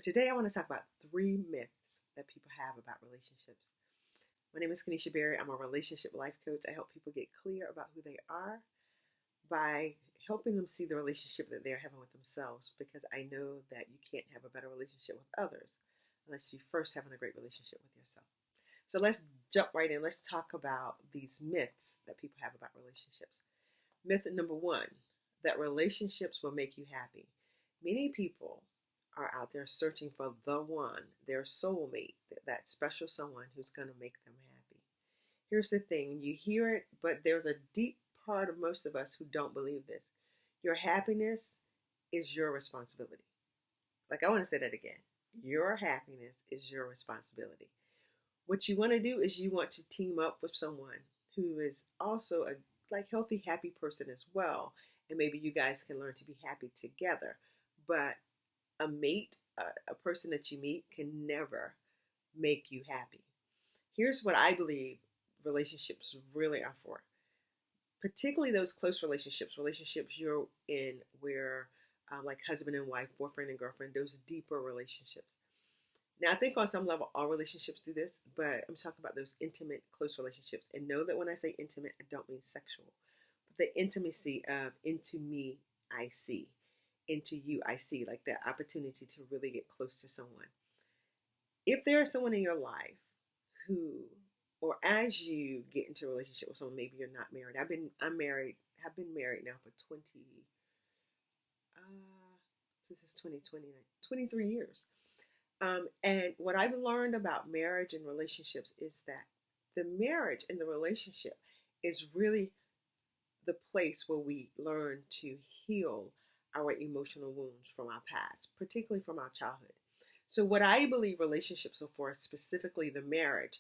But today I want to talk about 3 myths that people have about relationships. My name is Kanisha Berry. I'm a relationship life coach. I help people get clear about who they are by helping them see the relationship that they're having with themselves, because I know that you can't have a better relationship with others unless you first having a great relationship with yourself. So let's jump right in. Let's talk about these myths that people have about relationships. Myth number 1, that relationships will make you happy. Many people are out there searching for the one, their soulmate, that special someone who's going to make them happy. Here's the thing, you hear it, but there's a deep part of most of us who don't believe this. Your happiness is your responsibility. Like, I want to say that again. Your happiness is your responsibility. What you want to do is you want to team up with someone who is also a healthy, happy person as well. And maybe you guys can learn to be happy together. But a mate, a person that you meet, can never make you happy. Here's what I believe relationships really are for. Particularly those close relationships you're in where like husband and wife, boyfriend and girlfriend, those deeper relationships. Now, I think on some level, all relationships do this, but I'm talking about those intimate, close relationships. And know that when I say intimate, I don't mean sexual, but the intimacy of into me, I see. Into you, I see, like that opportunity to really get close to someone. If there is someone in your life who, or as you get into a relationship with someone, maybe you're not married. I'm married. Have been married now for since it's 2020, 23 years. And what I've learned about marriage and relationships is that the marriage and the relationship is really the place where we learn to heal our emotional wounds from our past, particularly from our childhood. So what I believe relationships are for, specifically the marriage,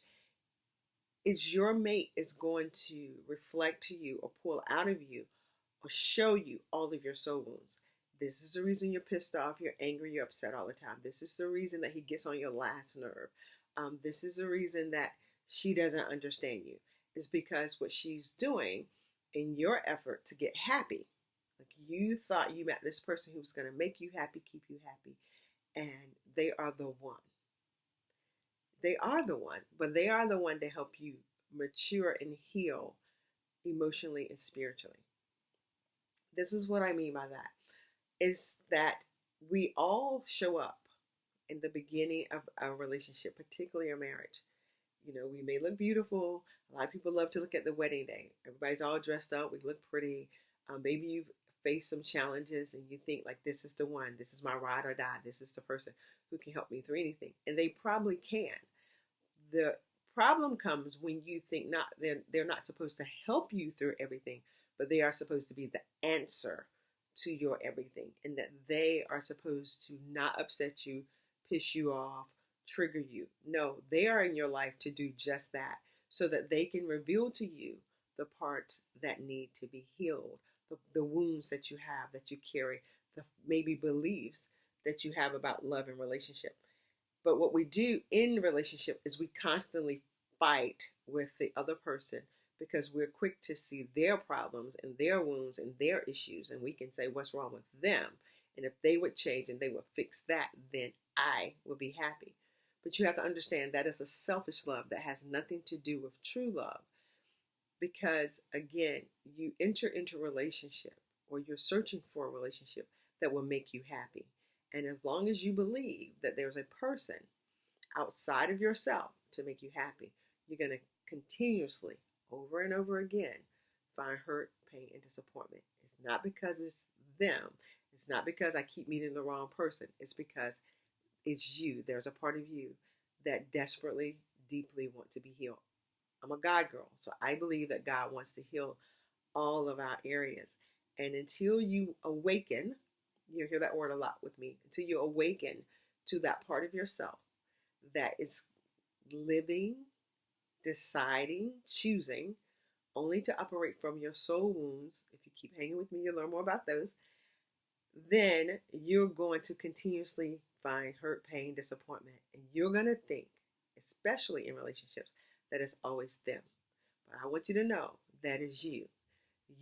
is your mate is going to reflect to you or pull out of you or show you all of your soul wounds. This is the reason you're pissed off, you're angry, you're upset all the time. This is the reason that he gets on your last nerve. This is the reason that she doesn't understand you. It's because what she's doing in your effort to get happy, like you thought you met this person who was going to make you happy, keep you happy, and they are the one. They are the one, but they are the one to help you mature and heal emotionally and spiritually. This is what I mean by that. Is that we all show up in the beginning of our relationship, particularly a marriage. You know, we may look beautiful. A lot of people love to look at the wedding day. Everybody's all dressed up. We look pretty. Maybe you've faced some challenges and you think like, this is the one. This is my ride or die. This is the person who can help me through anything. And they probably can. The problem comes when you think they're not supposed to help you through everything, but they are supposed to be the answer to your everything, and that they are supposed to not upset you, piss you off, trigger you. No, they are in your life to do just that, so that they can reveal to you the parts that need to be healed, the wounds that you have, that you carry, the maybe beliefs that you have about love and relationship. But what we do in relationship is we constantly fight with the other person, because we're quick to see their problems and their wounds and their issues, and we can say what's wrong with them. And if they would change and they would fix that, then I would be happy. But you have to understand that is a selfish love that has nothing to do with true love. Because again, you enter into a relationship, or you're searching for a relationship that will make you happy. And as long as you believe that there's a person outside of yourself to make you happy, you're going to continuously, over and over again, find hurt, pain, and disappointment. It's not because it's them. It's not because I keep meeting the wrong person. It's because it's you. There's a part of you that desperately, deeply want to be healed. I'm a God girl, so I believe that God wants to heal all of our areas. And until you awaken, you'll hear that word a lot with me, until you awaken to that part of yourself that is living, deciding, choosing only to operate from your soul wounds. If you keep hanging with me, you'll learn more about those. Then you're going to continuously find hurt, pain, disappointment. And you're going to think, especially in relationships, that it's always them. But I want you to know that is you.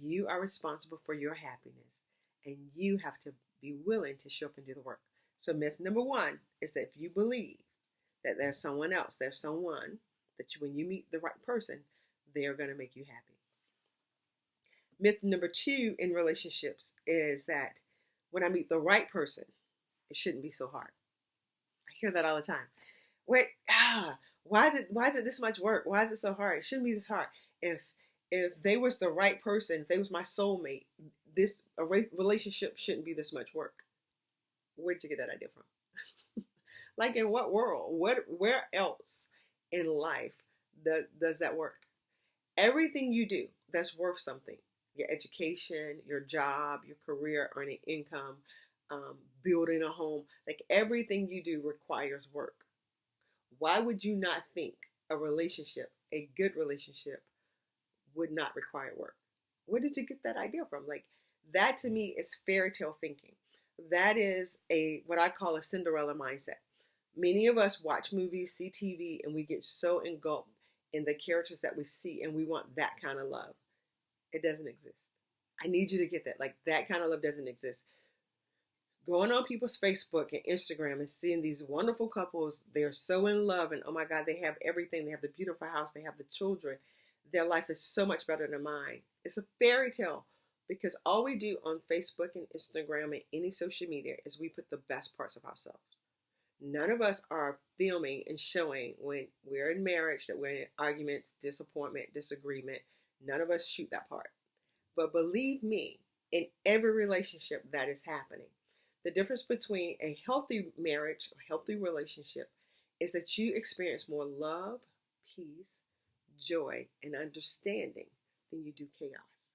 You are responsible for your happiness, and you have to be willing to show up and do the work. So myth number one is that if you believe that there's someone else, there's someone that when you meet the right person, they are going to make you happy. Myth number two in relationships is that when I meet the right person, it shouldn't be so hard. I hear that all the time. Wait, why is it this much work? Why is it so hard? It shouldn't be this hard. If they was the right person, if they was my soulmate, a relationship shouldn't be this much work. Where'd you get that idea from? Like, in what world? Where else in life does that work? Everything you do that's worth something, your education, your job, your career, earning income, building a home, like everything you do requires work. Why would you not think a relationship, a good relationship, would not require work? Where did you get that idea from? Like, that to me is fairy tale thinking. That is what I call a Cinderella mindset. Many of us watch movies, see TV, and we get so engulfed in the characters that we see, and we want that kind of love. It doesn't exist. I need you to get that. Like, that kind of love doesn't exist. Going on people's Facebook and Instagram and seeing these wonderful couples, they're so in love, and oh my God, they have everything. They have the beautiful house, they have the children. Their life is so much better than mine. It's a fairy tale, because all we do on Facebook and Instagram and any social media is we put the best parts of ourselves. None of us are filming and showing when we're in marriage that we're in arguments, disappointment, disagreement. None of us shoot that part. But believe me, in every relationship that is happening, the difference between a healthy marriage or healthy relationship is that you experience more love, peace, joy, and understanding than you do chaos.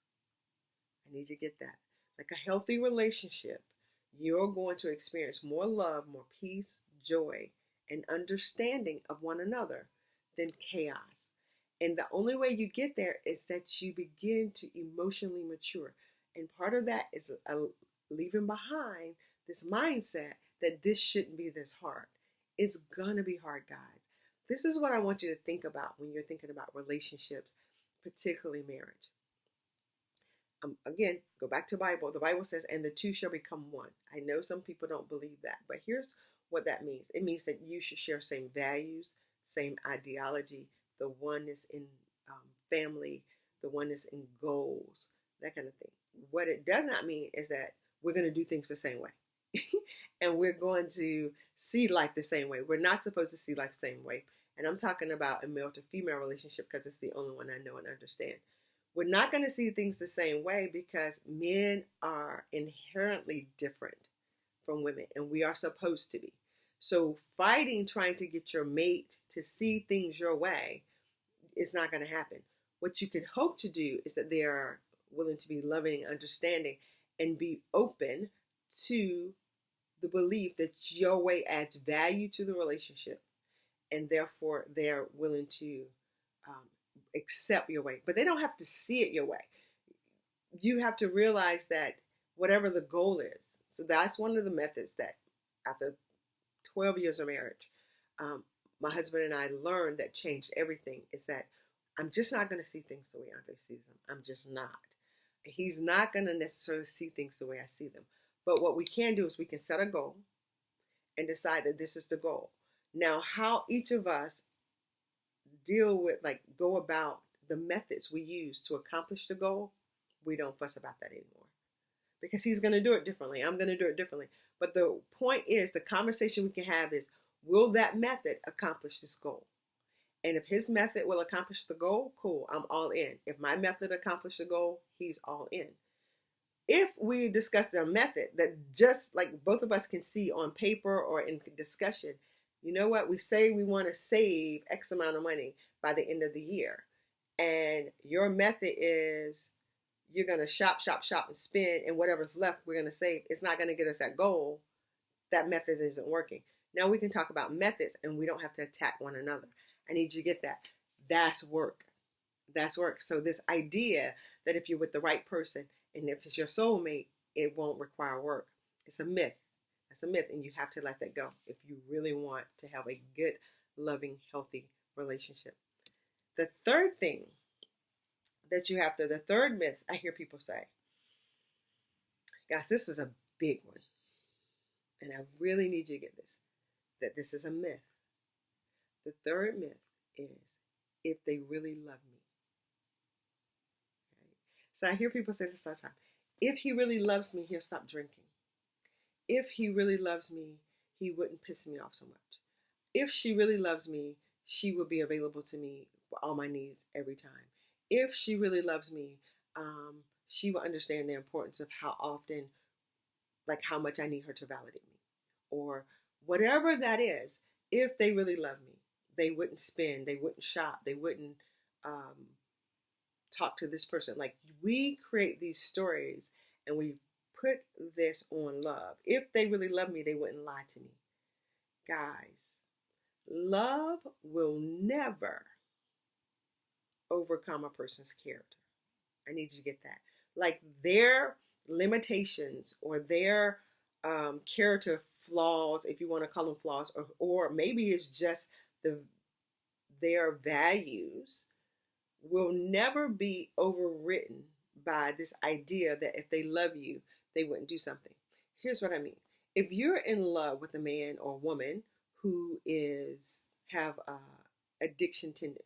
I need you to get that. Like, a healthy relationship, you're going to experience more love, more peace, joy, and understanding of one another than chaos. And the only way you get there is that you begin to emotionally mature. And part of that is leaving behind this mindset that this shouldn't be this hard. It's gonna be hard, guys. This is what I want you to think about when you're thinking about relationships, particularly marriage. Again, go back to the Bible. The Bible says, and the two shall become one. I know some people don't believe that, but here's what that means. It means that you should share same values, same ideology, the oneness in family, the oneness in goals, that kind of thing. What it does not mean is that we're going to do things the same way. And we're going to see life the same way. We're not supposed to see life the same way. And I'm talking about a male to female relationship because it's the only one I know and understand. We're not going to see things the same way because men are inherently different from women, and we are supposed to be. So fighting, trying to get your mate to see things your way is not going to happen. What you could hope to do is that they are willing to be loving and understanding and be open to the belief that your way adds value to the relationship, and therefore they're willing to accept your way. But they don't have to see it your way. You have to realize that whatever the goal is. So that's one of the methods that after 12 years of marriage, my husband and I learned that changed everything, is that I'm just not going to see things the way Andre sees them. I'm just not. He's not going to necessarily see things the way I see them. But what we can do is we can set a goal and decide that this is the goal. Now, how each of us go about the methods we use to accomplish the goal, we don't fuss about that anymore. Because he's going to do it differently. I'm going to do it differently. But the point is, the conversation we can have is, will that method accomplish this goal? And if his method will accomplish the goal, cool, I'm all in. If my method accomplishes the goal, he's all in. If we discuss a method that just like both of us can see on paper or in discussion, you know what? We say we want to save X amount of money by the end of the year. And your method is you're going to shop, and spend, and whatever's left we're going to save. It's not going to get us that goal. That method isn't working. Now we can talk about methods, and we don't have to attack one another. I need you to get that. That's work. That's work. So this idea that if you're with the right person and if it's your soulmate, it won't require work. It's a myth. That's a myth, and you have to let that go if you really want to have a good, loving, healthy relationship. The third thing that you have to, the third myth I hear people say, guys, this is a big one. and I really need you to get this, that this is a myth. The third myth is if they really love me. Right? So I hear people say this all the time. If he really loves me, he'll stop drinking. If he really loves me, he wouldn't piss me off so much. If she really loves me, she will be available to me for all my needs every time. If she really loves me, she will understand the importance of how often, like how much I need her to validate me. Or whatever that is, if they really love me, they wouldn't spend, they wouldn't shop, they wouldn't talk to this person. Like, we create these stories and we put this on love. If they really love me, they wouldn't lie to me. Guys, love will never overcome a person's character. I need you to get that. Like, their limitations or their character flaws, if you want to call them flaws, or maybe it's just their values, will never be overwritten by this idea that if they love you, they wouldn't do something. Here's what I mean. If you're in love with a man or woman who have addiction tendencies,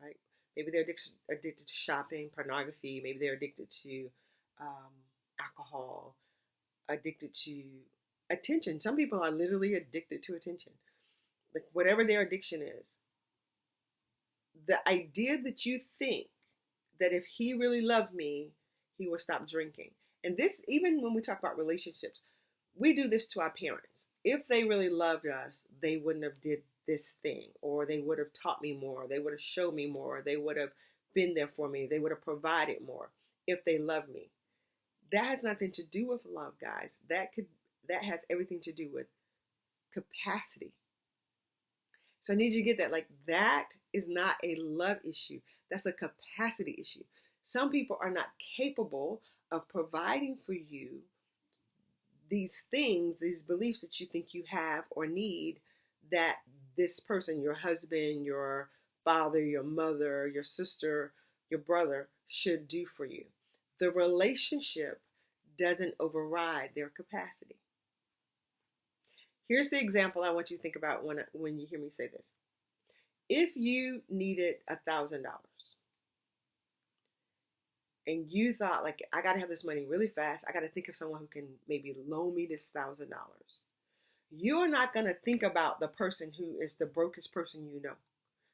right? Maybe they're addicted to shopping, pornography. Maybe they're addicted to alcohol, addicted to attention. Some people are literally addicted to attention. Like, whatever their addiction is, the idea that you think that if he really loved me, he would stop drinking. And this, even when we talk about relationships, we do this to our parents. If they really loved us, they wouldn't have did this thing, or they would have taught me more, they would have showed me more, they would have been there for me, they would have provided more if they love me. That has nothing to do with love, guys. That has everything to do with capacity. So I need you to get that. Like, that is not a love issue. That's a capacity issue. Some people are not capable of providing for you these things, these beliefs that you think you have or need, that this person, your husband, your father, your mother, your sister, your brother, should do for you. The relationship doesn't override their capacity. Here's the example I want you to think about when you hear me say this. If you needed $1,000 and you thought, like, I got to have this money really fast, I got to think of someone who can maybe loan me this $1,000. You're not going to think about the person who is the brokest person you know.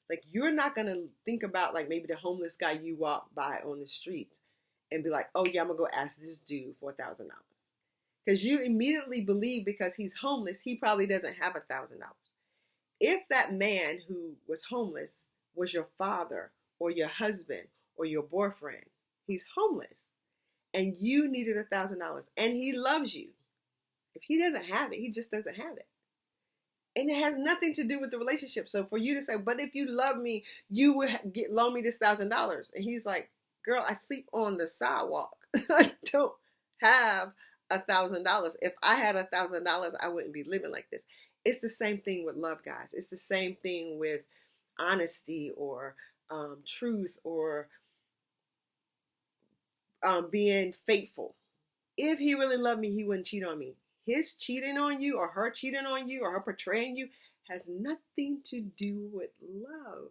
Like, you're not going to think about, like, maybe the homeless guy you walk by on the street and be like, oh yeah, I'm going to go ask this dude for $1,000. Because you immediately believe because he's homeless, he probably doesn't have $1,000. If that man who was homeless was your father or your husband or your boyfriend, he's homeless, and you needed $1,000, and he loves you. If he doesn't have it, he just doesn't have it. And it has nothing to do with the relationship. So for you to say, but if you love me, you would loan me this $1,000. And he's like, girl, I sleep on the sidewalk. I don't have $1,000. If I had $1,000, I wouldn't be living like this. It's the same thing with love, guys. It's the same thing with honesty or truth or being faithful. If he really loved me, he wouldn't cheat on me. His cheating on you or her cheating on you or her betraying you has nothing to do with love.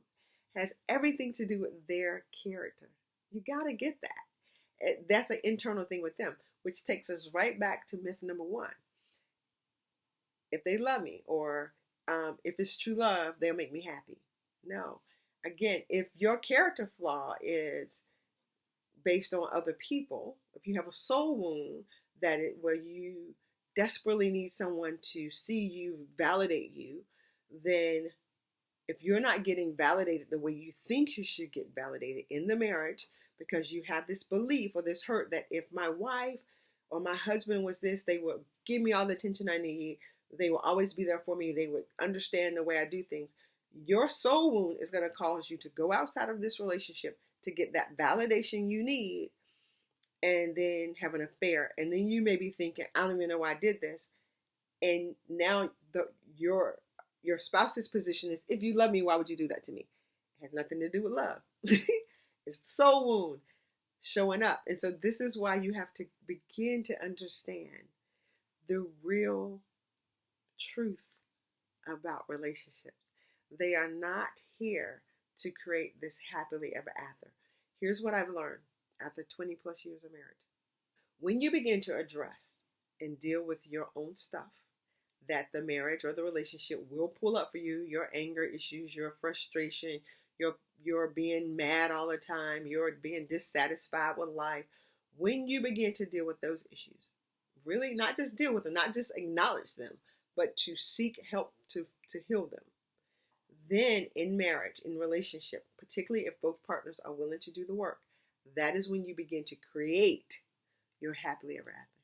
Has everything to do with their character. You got to get that. That's an internal thing with them, which takes us right back to myth number 1. If they love me, or if it's true love, they'll make me happy. No. Again, if your character flaw is based on other people, if you have a soul wound where you desperately need someone to see you, validate you, then if you're not getting validated the way you think you should get validated in the marriage, because you have this belief or this hurt that if my wife or my husband was this, they would give me all the attention I need, they will always be there for me, they would understand the way I do things, your soul wound is going to cause you to go outside of this relationship to get that validation you need, and then have an affair. And then you may be thinking, I don't even know why I did this. And now your spouse's position is, if you love me, why would you do that to me? It has nothing to do with love. It's the soul wound showing up. And so this is why you have to begin to understand the real truth about relationships. They are not here to create this happily ever after. Here's what I've learned after 20 plus years of marriage. When you begin to address and deal with your own stuff that the marriage or the relationship will pull up for you, your anger issues, your frustration, your being mad all the time, your being dissatisfied with life, when you begin to deal with those issues, really not just deal with them, not just acknowledge them, but to seek help to heal them, then in marriage, in relationship, particularly if both partners are willing to do the work, that is when you begin to create your happily ever after.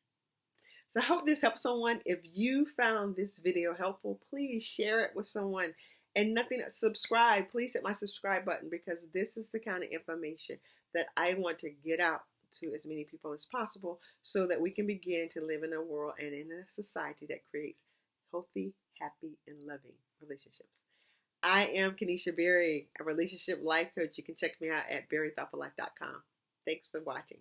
So I hope this helps someone. If you found this video helpful, please share it with someone. And nothing, subscribe. Please hit my subscribe button, because this is the kind of information that I want to get out to as many people as possible, so that we can begin to live in a world and in a society that creates healthy, happy, and loving relationships. I am Kenesha Berry, a relationship life coach. You can check me out at berrythoughtfullife.com. Thanks for watching.